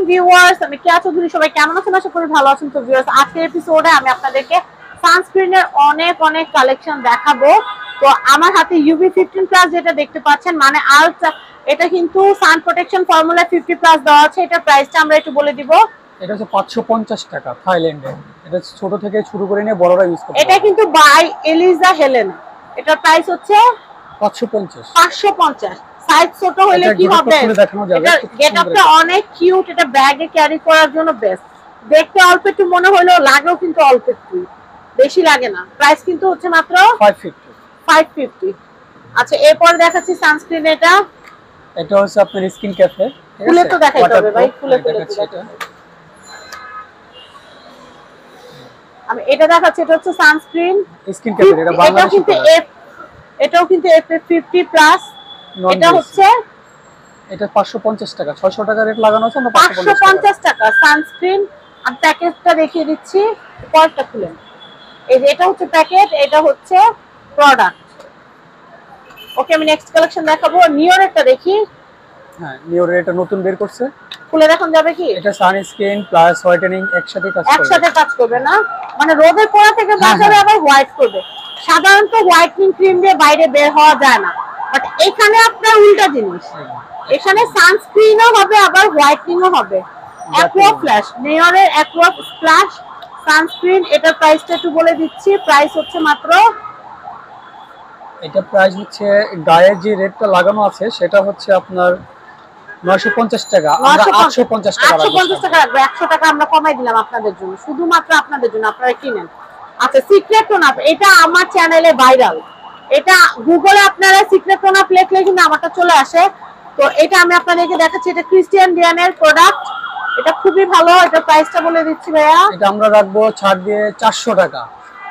Viewers, আমি কেয়া চৌধুরী। সবাই কেমন আছেন? আশা করি ভালো আছেন। তো ভিউয়ার্স, আজকের এপিসোডে আমি আপনাদেরকে সানস্ক্রিনের অনেক কালেকশন দেখাবো। তো আমার হাতে UV 15+ যেটা দেখতে পাচ্ছেন, মানে আলট্রা, এটা কিন্তু সান প্রোটেকশন ফর্মুলা 50+ দেওয়া আছে। এটা প্রাইসটা আমরা একটু বলে দিব। এটা হচ্ছে 550 টাকা থাইল্যান্ডে। এটা ছোট থেকে শুরু করে নিয়ে বড়রা ইউজ করতে। এটা কিন্তু বাই এলিজা হেলেন। এটার প্রাইস হচ্ছে 550। সাইজ ছোট হলে কি হবে? এটা গেটআপটা অনেক কিউট, এটা ব্যাগে ক্যারি করার জন্য বেস্ট। দেখতে অল্প একটু মনে হলো, লাগেও কিন্তু অল্প একটু, বেশি লাগে না। প্রাইস কিন্তু হচ্ছে মাত্র 550। আচ্ছা, এরপর দেখাচ্ছি সানস্ক্রিন। এটা হচ্ছে আপনার স্কিন ক্যাফে। খুলে তো দেখাইতে হবে ভাই, খুলে দেখাচ্ছি। আমি এটা দেখাচ্ছি, এটা হচ্ছে সানস্ক্রিন স্কিন ক্যাফে। এটা বাংলাদেশি কিন্তু এটাও কিন্তু FF50+। এটা হচ্ছে এটা 550 টাকা। 600 টাকা রেট লাগানো আছে, আমরা 550 টাকা সানস্ক্রিন। আমি প্যাকেজটা দেখিয়ে দিচ্ছি, পরটা খুলেন। এই যে এটা হচ্ছে প্যাকেট, এটা হচ্ছে প্রোডাক্ট। ওকে, আমি নেক্সট কালেকশন দেখাবো। নিওরেরটা দেখি। হ্যাঁ, নিওরের এটা নতুন বের করছে। খুলে দেখান যাবে কি? এটা সানস্ক্রিন প্লাস হোয়াইটেনিং একসাথে কাজ করবে না, মানে রোদের পোড়া থেকে বাঁচাবে, আবার হোয়াইট করবে। সাধারণত হোয়াইটনিং ক্রিম দিয়ে বাইরে বের হওয়া যায় না, বাট এখানে আপনার উল্টা জিনিস। এখানে সানস্ক্রিনও হবে, আবার হোয়াইটনিংও হবে। অ্যাকোয়া ফ্ল্যাশ, নিওরের অ্যাকোয়া স্প্ল্যাশ সানস্ক্রিন। এটার প্রাইসটা একটু বলে দিচ্ছি। প্রাইস হচ্ছে মাত্র, এটা প্রাইস হচ্ছে গায়ে যে রেটটা লাগানো আছে সেটা হচ্ছে আপনার 950 টাকা। আমরা 850 টাকা রাখবো। 100 টাকা আমরা কমাই দিলাম আপনাদের জন্য, শুধুমাত্র আপনাদের জন্য, আপনারা কিনেন। আচ্ছা, সিক্রেট টোন আপ, এটা আমার চ্যানেলে ভাইরাল। এটা গুগলে আপনারা সিক্রেট টোন আপ লিখলে কিন্তু আমারটা চলে আসে। তো এটা আমি আপনাদেরকে দেখাচ্ছি। এটা ক্রিস্টিয়ান ডিয়ানের প্রোডাক্ট। এটা খুবই ভালো। এটা প্রাইসটা বলে দিচ্ছি ভাইয়া। এটা আমরা রাখবো ছাড় দিয়ে 400 টাকা।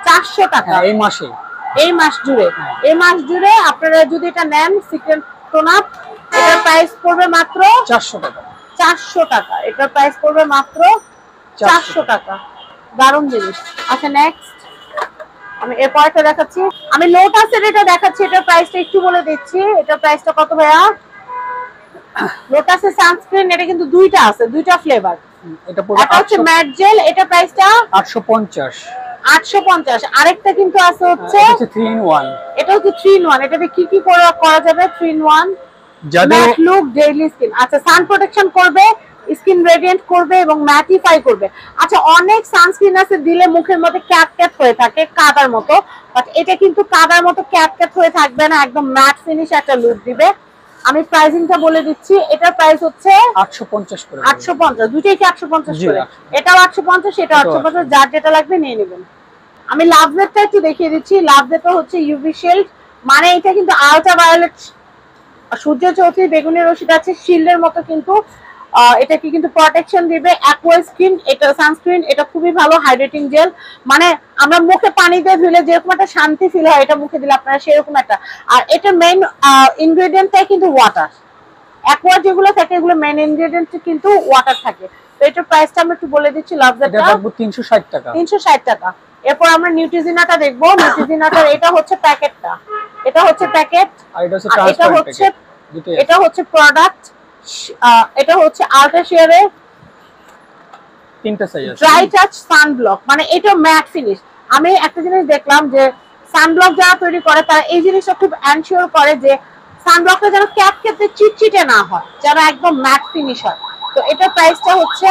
400 টাকা এই মাসে, এই মাস জুড়ে আপনারা যদি এটা নেন সিক্রেট টোন আপ, এটার প্রাইস পড়বে মাত্র 400 টাকা। 400 টাকা। এটার প্রাইস পড়বে মাত্র 400 টাকা। দারুণ জিনিস। আচ্ছা, নেক্সট আমি এরপর একটা দেখাচ্ছি। আমি লোটাসের এটা দেখাচ্ছি। এটার প্রাইসটা একটু বলে দিচ্ছি। এটার প্রাইসটা কত ভাইয়া? লোটাসের সানস্ক্রিন, এটা কিন্তু দুইটা আছে, দুইটা ফ্লেভার। এটা হচ্ছে ম্যাট জেল। এটা প্রাইসটা 850। 850। আরেকটা কিন্তু আছে হচ্ছে 3 in 1। এটা হচ্ছে 3 in 1। এটাতে কি কি করা যাবে? 3 in 1 matte look, daily skin. আচ্ছা, সান প্রোটেকশন করবে, স্কিন রেডিয়েন্ট করবে এবং ম্যাটিফাই করবে। আচ্ছা, অনেক সানস্ক্রিন আছে দিলে মুখের মধ্যে ক্যাট হয়ে থাকে, কাদার মতো, বাট এটা কিন্তু কাদার মতো ক্যাট হয়ে থাকবে না, একদম ম্যাট ফিনিশ একটা লুক দিবে। আমি প্রাইসিংটা বলে দিচ্ছি। এটার প্রাইস হচ্ছে 850 করে। 850, দুটোই কি 850 করে? এটাও 850, এটাও 850, যার যেটা লাগবে নিয়ে নেবেন। আমি লাভজেটটা একটু দেখিয়ে দিচ্ছি। লাভজেটটা হচ্ছে ইউভি শিল্ড, মানে এটা কিন্তু আল্ট্রাভায়োলেট, সূর্যের চৌতি বেগুনি রশ্মি আছে শিল্ডের মতো, কিন্তু এটাকে কিন্তু প্রোটেকশন দিবে। অ্যাকোয়া স্কিন, এটা সানস্ক্রিন। এটা খুবই ভালো হাইড্রেটিং জেল, মানে আমরা মুখে পানি দিয়ে ধুলে যেরকম একটা শান্তি ফিল হয়, এটা মুখে দিলে আপনারা সেরকম একটা। আর এটা মেইন ইনগ্রেডিয়েন্টটাই কিন্তু ওয়াটার। অ্যাকোয়া যেগুলো থাকে এগুলো মেইন ইনগ্রেডিয়েন্ট কিন্তু ওয়াটার থাকে। তো এটার প্রাইসটা আমরা একটু বলে দিচ্ছি। লাভজেটটা 360 টাকা। 360 টাকা। এরপর আমরা নিউট্রিজিনাটা দেখবো। নিউট্রিজিনাটার এটা হচ্ছে প্যাকেটটা, এটা হচ্ছে প্যাকেট, আর এটা হচ্ছে প্রোডাক্ট। এটা হচ্ছে আল্ট্রা শেয়ারে তিনটা সাইজ আছে। ড্রাই টাচ সানব্লক, মানে এটা ম্যাট ফিনিশ। আমি একটা জিনিস দেখলাম যে সানব্লক যারা তৈরি করে তারা এই জিনিসটা খুব এনশিওর করে যে সানব্লকটা যেন ক্যাপতে চিটচিটে না হয়, যেন একদম ম্যাট ফিনিশ হয়। তো এটার প্রাইসটা হচ্ছে,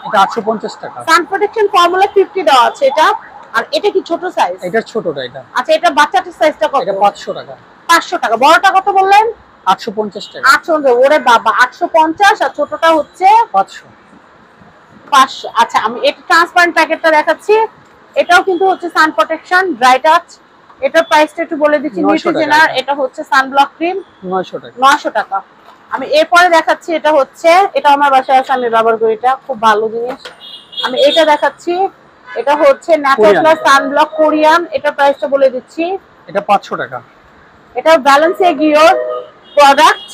এটা 850 টাকা। সান প্রোটেকশন ফর্মুলা 50 দেওয়া আছে এটা। আর এটা কি ছোট সাইজ? এটা ছোটটা। এটা আচ্ছা, এটা বাচ্চাটার সাইজটা কত? এটা 500 টাকা। 500 টাকা। বড়টা কত বললেন? 850 টাকা। 800। ওরে বাবা, 850। আর ছোটটা হচ্ছে 500। আচ্ছা, আমি এটা ট্রান্সপারেন্ট প্যাকেটটা দেখাচ্ছি। এটাও কিন্তু হচ্ছে সান প্রোটেকশন ড্রাই টাচ। এটার প্রাইসটা একটু বলে দিচ্ছি। নিউট্রিজেনার, এটা হচ্ছে সানব্লক ক্রিম, 900 টাকা। 900 টাকা। আমি এরপরে দেখাচ্ছি, এটা হচ্ছে, এটা আমার বাসায় আছে, আমি ব্যবহার করি, এটা খুব ভালো জিনিস। আমি এটা দেখাচ্ছি। এটা হচ্ছে ন্যাচারাল সানব্লক কোরিয়ান। এটা প্রাইসটা বলে দিচ্ছি। এটা 500 টাকা। এটা ব্যালেন্সিয়াগিওর প্রোডাক্ট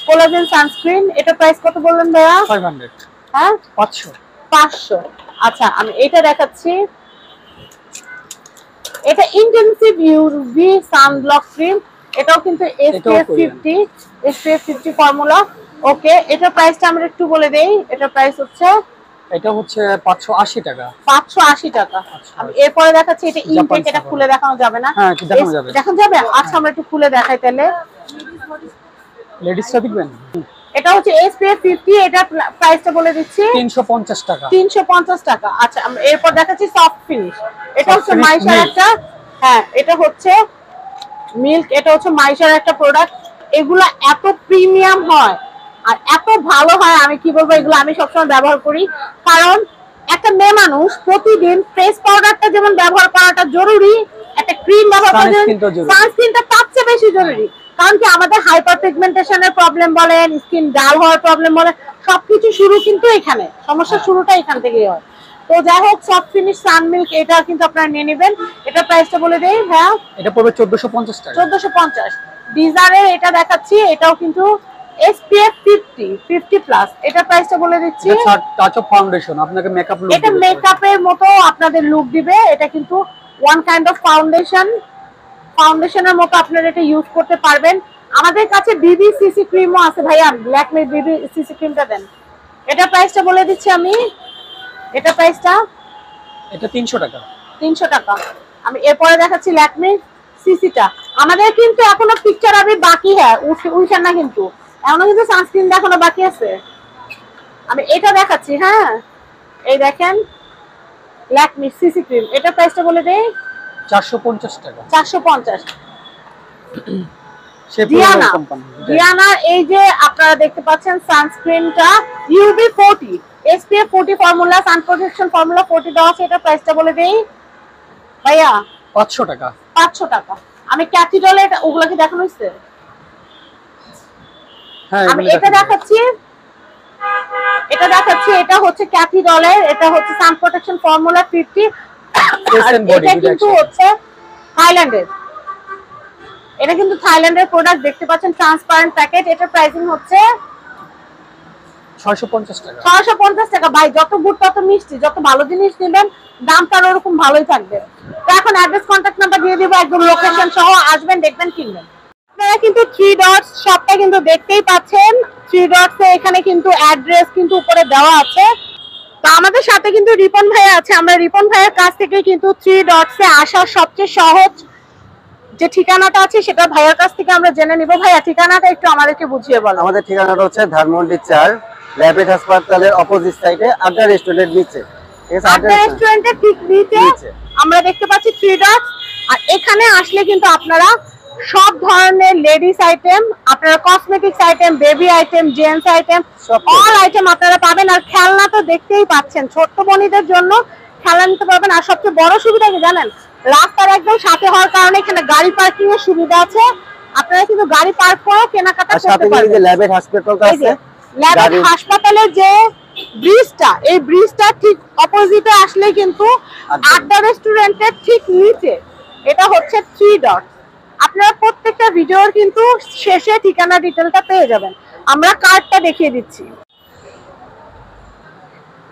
কোলাজেন সানস্ক্রিন। এটা প্রাইস কত বললেন ভাইয়া? 500। হ্যাঁ, 500। আচ্ছা, আমি এটা দেখাচ্ছি। এটা ইন্টেনসিভ ইউভি সানব্লক ক্রিম। এটাও কিন্তু SPF 50 ফর্মুলা। ওকে, এটা প্রাইসটা আমরা একটু বলে দেই। এটা প্রাইস হচ্ছে, এটা হচ্ছে 580 টাকা। 580 টাকা। আমি এরপরে দেখাচ্ছি এটা ইনটেক, এটা খুলে দেখানো যাবে না? হ্যাঁ, একটু দেখানো যাবে। দেখানো যাবে? আচ্ছা, আমরা একটু খুলে দেখাই তাহলে। লেডিসটা দেখবেন। এটা হচ্ছে SPF 50, এটা প্রাইসটা বলে দিচ্ছি 350 টাকা। 350 টাকা। আচ্ছা, আমরা এরপর দেখাচ্ছি সফট ফিনিশ। এটা হচ্ছে finish মাইশার milk। একটা, হ্যাঁ এটা হচ্ছে মিল্ক, এটা হচ্ছে মাইশার একটা প্রোডাক্ট। এগুলা এত প্রিমিয়াম হয় আর এত ভালো হয়, আমি কি বলবো, এগুলো আমি সবসময় ব্যবহার করি। কারণ একটা মেয়ে মানুষ প্রতিদিন ফেস পাউডারটা যেমন ব্যবহার করাটা জরুরি, একটা ক্রিম ব্যবহার করা জরুরি, সানস্ক্রিনটা তার চেয়ে বেশি জরুরি। কারণ কি, আমাদের হাইপার পিগমেন্টেশনের প্রবলেম বলেন, স্কিন ডাল হওয়ার প্রবলেম বলেন, সবকিছু শুরু কিন্তু এখানে, সমস্যার শুরুটা এখান থেকেই হয়। তো যাই হোক, সফট ফিনিশ সান মিল্ক এটা কিন্তু আপনারা নিয়ে নেবেন। এটা প্রাইসটা বলে দেই। হ্যাঁ, এটা পড়বে 1450 টাকা। 1450। ডিজারের এটা দেখাচ্ছি, এটাও কিন্তু SPF 50 প্লাস। এটা প্রাইসটা বলে দিচ্ছি। এটা টাচ অফ ফাউন্ডেশন, আপনাকে মেকআপ লুক এটা মেকআপের মতো আপনাদের লুক দিবে। এটা কিন্তু ওয়ান কাইন্ড অফ ফাউন্ডেশনের মতো আপনারা এটা ইউজ করতে পারবেন। আমাদের কাছে বিবি সিসি ক্রিমও আছে ভাইয়া, ল্যাকমে বিবি সিসি ক্রিমটা দেন। এটা প্রাইসটা বলে দিচ্ছি আমি। এটা প্রাইসটা এটা 300 টাকা। 300 টাকা। আমি এরপরে দেখাচ্ছি ল্যাকমে সিসিটা। আমাদের কিন্তু এখনো পিকচার আমি বাকি, হ্যাঁ উঠছেন না কিন্তু, এখনো কিন্তু সানস্ক্রিন দেখানো বাকি আছে। আমি এটা দেখাচ্ছি। হ্যাঁ, এই দেখেন ল্যাকমে সিসি ক্রিম। এটা প্রাইসটা বলে দেই 450 টাকা। 450। ডিয়ানা এই যে আপনারা দেখতে পাচ্ছেন সানস্ক্রিনটা UV 40 SPF 40 ফর্মুলা, সান প্রোটেকশন ফর্মুলা 40 দেওয়া আছে। এটা প্রাইসটা বলে দেই ভাইয়া 500 টাকা। 500 টাকা। আমি ক্যাথিডলে ওগুলা কি দেখানো হইছে? হ্যাঁ, আমি এটা দেখাচ্ছি। এটা হচ্ছে ক্যাথিডলের, এটা হচ্ছে সান প্রোটেকশন ফর্মুলা 50। এটা কিন্তু হচ্ছে থাইল্যান্ডের, এটা কিন্তু থাইল্যান্ডের প্রোডাক্ট। দেখতে পাচ্ছেন ট্রান্সপারেন্ট প্যাকেট। এটা প্রাইসিং হচ্ছে 650 টাকা। 650 টাকা। ভাই, যত গুড তত মিষ্টি, যত ভালো জিনিস নেবেন দাম তার ওরকম ভালোই থাকবে। তো এখন অ্যাড্রেস, কন্ট্যাক্ট নাম্বার দিয়ে দিব, একদম লোকেশন সহ আসবেন, দেখবেন, কিনবেন। আপনারা কিন্তু 3 ডটস শপটা কিন্তু দেখতেই পাচ্ছেন। 3 ডটস এ এখানে কিন্তু অ্যাড্রেস কিন্তু উপরে দেওয়া আছে। তো আমাদের সাথে কিন্তু রিপন ভাই আছে। আমরা রিপন ভাইয়ের কাছ থেকে কিন্তু 3 ডটস এ আসার সবচেয়ে সহজ যে ঠিকানাটা আছে সেটা ভাইয়ের কাছ থেকে আমরা জেনে নিব। ভাইয়া, ঠিকানাটা একটু আমাদেরকে বুঝিয়ে বলো। আমাদের ঠিকানাটা হচ্ছে ধানমন্ডি 4, ল্যাবেট হাসপাতালের অপোজিট সাইডে, আড্ডা রেস্টুরেন্টের নিচে। আড্ডা রেস্টুরেন্টের ঠিক নিচে আমরা দেখতে পাচ্ছি 3 ডটস। আর এখানে আসলে কিন্তু আপনারা সব ধরনের লেডিস আইটেম, আপনারা cosmetics item, baby item, gents item, all item আপনারা পাবেন। আর খেলনা তো দেখতেই পাচ্ছেন, ছোট্ট বোনিদের জন্য খেলনা নিতে পারবেন। আর সবচেয়ে বড় সুবিধা কি জানেন, রাস্তার একদম সাথে হওয়ার কারণে এখানে গাড়ি পার্কিং এর সুবিধা আছে। আপনারা কিন্তু গাড়ি পার্ক করে কেনাকাটা করতে পারবেন। ল্যাবেট হাসপাতালটা আছে, ল্যাবেট হাসপাতালের যে ব্রিজটা, এই ব্রিজটা ঠিক অপোজিটে আসলে কিন্তু আড্ডা রেস্টুরেন্টের ঠিক নিচে এটা হচ্ছে 3 ডট। আপনারা প্রত্যেকটা ভিডিওর কিন্তু শেষে ঠিকানা ডিটেলটা পেয়ে যাবেন। আমরা কার্ডটা দেখিয়ে দিচ্ছি।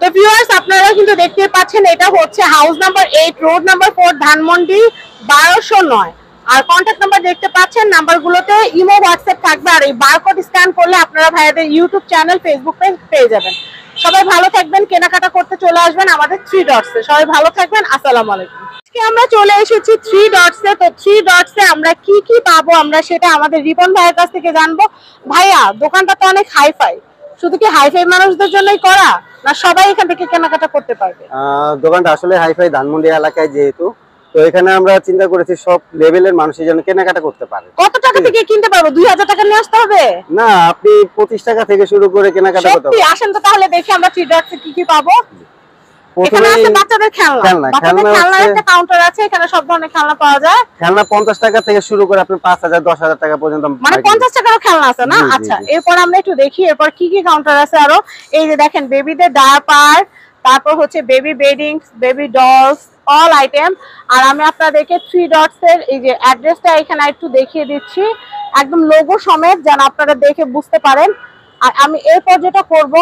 তো ভিউয়ার্স, আপনারা কিন্তু দেখতে পাচ্ছেন এটা হচ্ছে house number 8, road number 4, Dhanmondi 1209। আর কন্ট্যাক্ট নাম্বার দেখতে পাচ্ছেন, নাম্বারগুলোতে ইমো, হোয়াটসঅ্যাপ থাকবে। আর এই বারকোড স্ক্যান করলে আপনারা ভাইয়াদের ইউটিউব চ্যানেল, ফেসবুক পেজ পেয়ে যাবেন। সবাই ভালো থাকবেন, কেনাকাটা করতে চলে আসবেন আমাদের 3 ডটস এ। সবাই ভালো থাকবেন, আসসালামু আলাইকুম। আজকে আমরা চলে এসেছি 3 ডটস এ। তো 3 ডটস এ আমরা কি কি পাবো আমরা সেটা আমাদের রিপন ভাইয়ের কাছ থেকে জানবো। ভাইয়া, দোকানটা তো অনেক হাইফাই, শুধু কি হাইফাই মানুষদের জন্যই করা, না সবাই এখান থেকে কেনাকাটা করতে পারবে? দোকানটা আসলে হাইফাই ধানমন্ডি এলাকায় যেহেতু, তো এখানে আমরা চিন্তা করেছি সব লেভেলের মানুষের জন্য কেনাকাটা করতে পারে। কত টাকা থেকে কিনতে পারবো? 2000 টাকা নিয়ে আসতে হবে? না, আপনি 25 টাকা থেকে শুরু করে কেনাকাটা করতে সত্যি? পারেন। আসেন তো তাহলে দেখি আমরা 3 ডটস এ কি কি পাবো। এখানে প্রথমে আছে বাচ্চাদের খেলনা, বাচ্চাদের খেলনার একটা কাউন্টার আছে, এখানে সব ধরনের খেলনা পাওয়া যায়। খেলনা 50 টাকা থেকে শুরু করে আপনি 5000, 10000 টাকা পর্যন্ত, মানে 50 টাকারও খেলনা আছে না? আচ্ছা, এরপর আমরা একটু দেখি এরপর কি কি কাউন্টার আছে আরো। এই যে দেখেন বেবিদের ডায়াপার, তারপর হচ্ছে baby beddings, baby dolls, all item. আর আমি আপনাদেরকে 3 ডটস এর এই যে অ্যাড্রেসটা এখানে একটু দেখিয়ে দিচ্ছি, একদম লোগো সমেত, যেন আপনারা দেখে বুঝতে পারেন। আর আমি এরপর যেটা করব,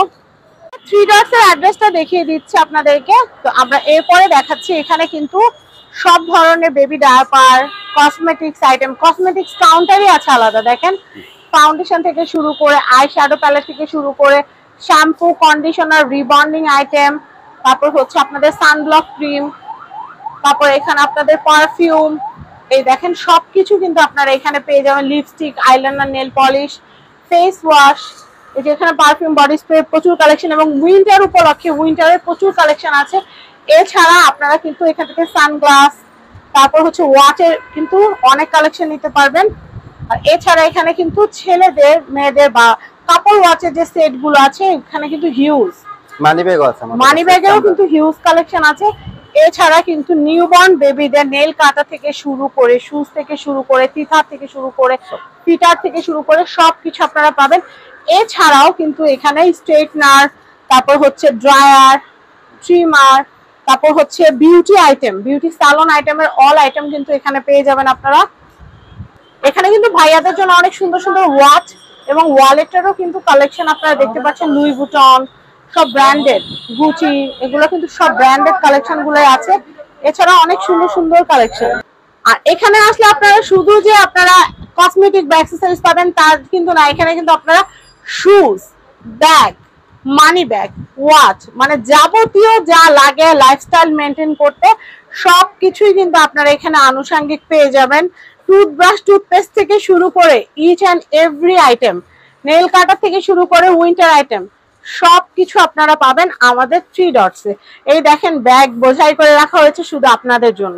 3 ডটস এর অ্যাড্রেসটা দেখিয়ে দিচ্ছি আপনাদেরকে। তো আমরা এরপরে দেখাচ্ছি এখানে কিন্তু সব ধরনের baby diaper, cosmetics item, cosmetics কাউন্টারই আছে আলাদা। দেখেন ফাউন্ডেশন থেকে শুরু করে আই শ্যাডো প্যালেট থেকে শুরু করে শ্যাম্পু, কন্ডিশনার, রিবন্ডিং আইটেম, তারপর হচ্ছে আপনাদের সানব্লক ক্রিম, তারপর এখানে আপনাদের পারফিউম, এই দেখেন সবকিছু কিন্তু আপনারা এখানে পেয়ে যাবেন। Lipstick, eyeliner, nail polish, face wash, এই যে এখানে পারফিউম, বডি স্প্রে, প্রচুর কালেকশন এবং উইন্টার উপলক্ষে উইন্টারের প্রচুর কালেকশন আছে। এছাড়া আপনারা কিন্তু এখান থেকে সানগ্লাস, তারপর হচ্ছে ওয়াচের কিন্তু অনেক কালেকশন নিতে পারবেন। আর এছাড়া এখানে কিন্তু ছেলেদের, মেয়েদের বা কাপল ওয়াচের যে সেট গুলো আছে এখানে কিন্তু হিউজ মানি ব্যাগও আছে আমাদের মানি ব্যাগেরও কিন্তু হিউজ কালেকশন আছে। এছাড়া কিন্তু নিউবর্ন বেবিদের নেল কাটা থেকে শুরু করে, শুজ থেকে শুরু করে, টিথার থেকে শুরু করে, ফিটার থেকে শুরু করে সবকিছু আপনারা পাবেন। এছাড়াও কিন্তু এখানে স্ট্রেটনার, তারপর হচ্ছে ড্রায়ার, ট্রিমার, তারপর হচ্ছে বিউটি আইটেম, বিউটি সালন আইটেমের অল আইটেম কিন্তু এখানে পেয়ে যাবেন আপনারা। এখানে কিন্তু ভাইয়াদের জন্য অনেক সুন্দর সুন্দর ওয়াচ এবং ওয়ালেটেরও কিন্তু কালেকশন আপনারা দেখতে পাচ্ছেন। লুই ভুটন, সব ব্র্যান্ডেড, গুচি, এগুলো কিন্তু সব ব্র্যান্ডেড কালেকশন গুলো আছে। এছাড়া অনেক সুন্দর সুন্দর কালেকশন। আর এখানে আসলে আপনারা শুধু যে আপনারা কসমেটিক বা অ্যাক্সেসরিজ পাবেন তার কিন্তু না, এখানে কিন্তু আপনারা shoes, bag, money bag, watch, মানে যাবতীয় যা লাগে লাইফস্টাইল মেনটেন করতে সবকিছুই কিন্তু আপনারা এখানে আনুষঙ্গিক পেয়ে যাবেন। টুথব্রাশ, টুথপেস্ট থেকে শুরু করে each and every item, nail cutter থেকে শুরু করে উইন্টার আইটেম সবকিছু আপনারা পাবেন আমাদের 3 ডটসে। এই দেখেন ব্যাগ বোঝাই করে রাখা হয়েছে শুধু আপনাদের জন্য।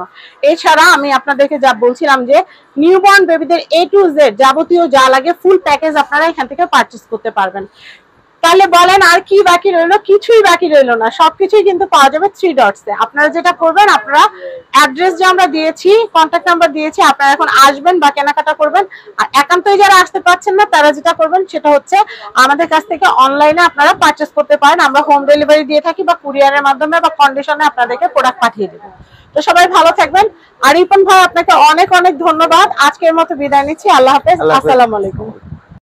এছাড়া আমি আপনাদেরকে যা বলছিলাম যে নিউবর্ন বেবিদের A to Z যাবতীয় যা লাগে ফুল প্যাকেজ আপনারা এখান থেকে পারচেজ করতে পারবেন। তাহলে বলেন আর কি বাকি রইলো? কিছুই বাকি রইলো না, সবকিছুই কিন্তু পাওয়া যাবে 3 ডটসে। আপনারা যেটা করবেন, আপনারা অ্যাড্রেস যে আমরা দিয়েছি, কন্ট্যাক্ট নাম্বার দিয়েছি, আপনারা এখন আসবেন বা কেনাকাটা করবেন। আর একান্তই যারা আসতে পারছেন না তারা যেটা করবেন সেটা হচ্ছে আমাদের কাছ থেকে অনলাইনে আপনারা পারচেস করতে পারেন। আমরা হোম ডেলিভারি দিয়ে থাকি বা কুরিয়ারের মাধ্যমে বা কন্ডিশনে আপনাদেরকে প্রোডাক্ট পাঠিয়ে দেবো। তো সবাই ভালো থাকবেন। আর রিপন ভাই আপনাকে অনেক অনেক ধন্যবাদ। আজকের মতো বিদায় নিচ্ছি। আল্লাহ হাফেজ, আসসালামু আলাইকুম।